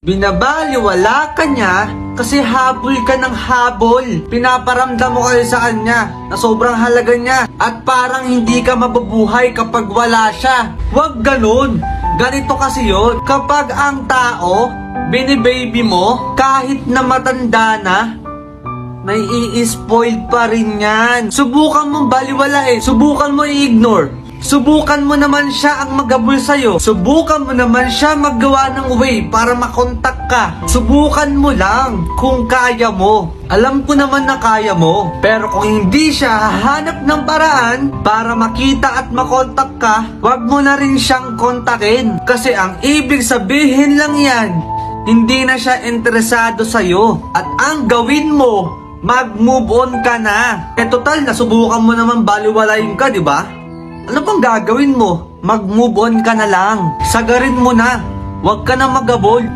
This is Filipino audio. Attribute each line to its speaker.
Speaker 1: Binabaliwala ka niya kasi habol ka ng habol. Pinaparamdam mo kayo sa kanya na sobrang halaga niya at parang hindi ka mabubuhay kapag wala siya. Huwag ganun. Ganito kasi yun. Kapag ang tao, binibaby mo, kahit na matanda na, may i-spoiled pa rin yan. Subukan mong baliwalain. Subukan mo i-ignore. Subukan mo naman siya ang magabol sa'yo. Subukan mo naman siya maggawa ng way para makontak ka. Subukan mo lang kung kaya mo. Alam ko naman na kaya mo. Pero kung hindi siya hahanap ng paraan para makita at makontak ka, wag mo na rin siyang kontakin. Kasi ang ibig sabihin lang yan, hindi na siya interesado sa'yo. At ang gawin mo, mag-move on ka na. Total, nasubukan mo naman baliwalayin ka, di ba? Ano bang gagawin mo? Mag-move on ka na lang. Sagarin mo na. Huwag ka na magabol.